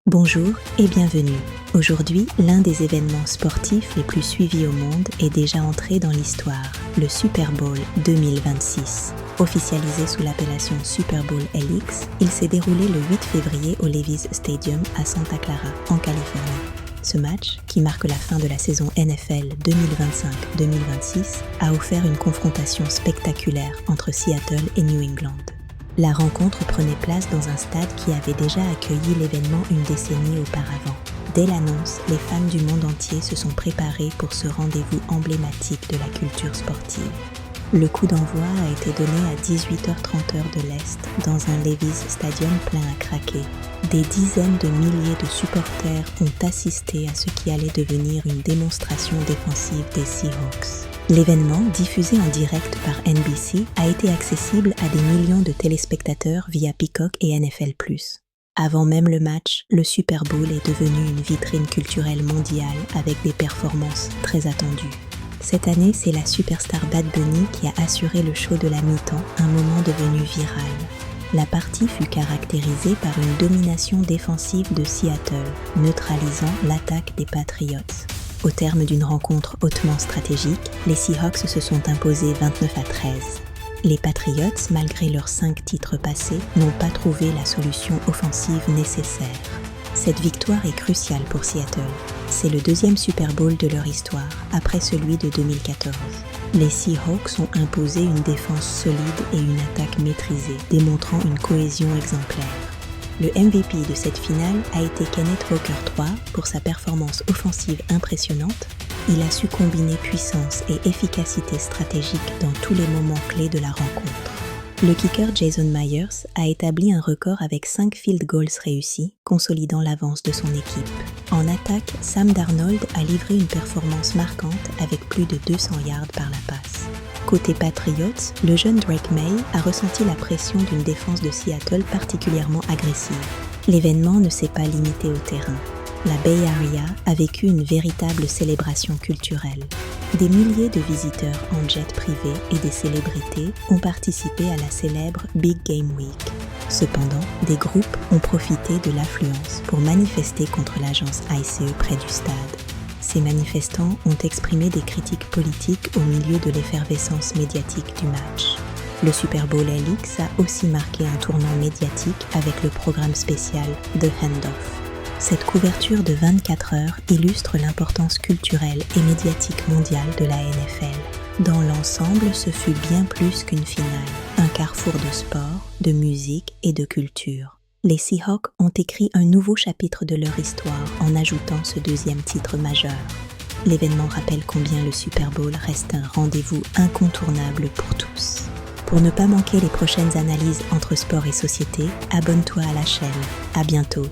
Bonjour et bienvenue. Aujourd'hui, l'un des événements sportifs les plus suivis au monde est déjà entré dans l'histoire, le Super Bowl 2026. Officialisé sous l'appellation Super Bowl LX, il s'est déroulé le 8 février au Levi's Stadium à Santa Clara, en Californie. Ce match, qui marque la fin de la saison NFL 2025-2026, a offert une confrontation spectaculaire entre Seattle et New England. La rencontre prenait place dans un stade qui avait déjà accueilli l'événement une décennie auparavant. Dès l'annonce, les fans du monde entier se sont préparés pour ce rendez-vous emblématique de la culture sportive. Le coup d'envoi a été donné à 18h30 heure de l'Est, dans un Levi's Stadium plein à craquer. Des dizaines de milliers de supporters ont assisté à ce qui allait devenir une démonstration défensive des Seahawks. L'événement, diffusé en direct par NBC, a été accessible à des millions de téléspectateurs via Peacock et NFL+. Avant même le match, le Super Bowl est devenu une vitrine culturelle mondiale avec des performances très attendues. Cette année, c'est la superstar Bad Bunny qui a assuré le show de la mi-temps, un moment devenu viral. La partie fut caractérisée par une domination défensive de Seattle, neutralisant l'attaque des Patriots. Au terme d'une rencontre hautement stratégique, les Seahawks se sont imposés 29-13. Les Patriots, malgré leurs 5 titres passés, n'ont pas trouvé la solution offensive nécessaire. Cette victoire est cruciale pour Seattle. C'est le deuxième Super Bowl de leur histoire, après celui de 2014. Les Seahawks ont imposé une défense solide et une attaque maîtrisée, démontrant une cohésion exemplaire. Le MVP de cette finale a été Kenneth Walker III pour sa performance offensive impressionnante. Il a su combiner puissance et efficacité stratégique dans tous les moments clés de la rencontre. Le kicker Jason Myers a établi un record avec 5 field goals réussis, consolidant l'avance de son équipe. En attaque, Sam Darnold a livré une performance marquante avec plus de 200 yards par la passe. Côté Patriots, le jeune Drake May a ressenti la pression d'une défense de Seattle particulièrement agressive. L'événement ne s'est pas limité au terrain. La Bay Area a vécu une véritable célébration culturelle. Des milliers de visiteurs en jet privé et des célébrités ont participé à la célèbre Big Game Week. Cependant, des groupes ont profité de l'affluence pour manifester contre l'agence ICE près du stade. Ces manifestants ont exprimé des critiques politiques au milieu de l'effervescence médiatique du match. Le Super Bowl LX a aussi marqué un tournant médiatique avec le programme spécial The Handoff. Cette couverture de 24 heures illustre l'importance culturelle et médiatique mondiale de la NFL. Dans l'ensemble, ce fut bien plus qu'une finale, un carrefour de sport, de musique et de culture. Les Seahawks ont écrit un nouveau chapitre de leur histoire en ajoutant ce deuxième titre majeur. L'événement rappelle combien le Super Bowl reste un rendez-vous incontournable pour tous. Pour ne pas manquer les prochaines analyses entre sport et société, abonne-toi à la chaîne. À bientôt.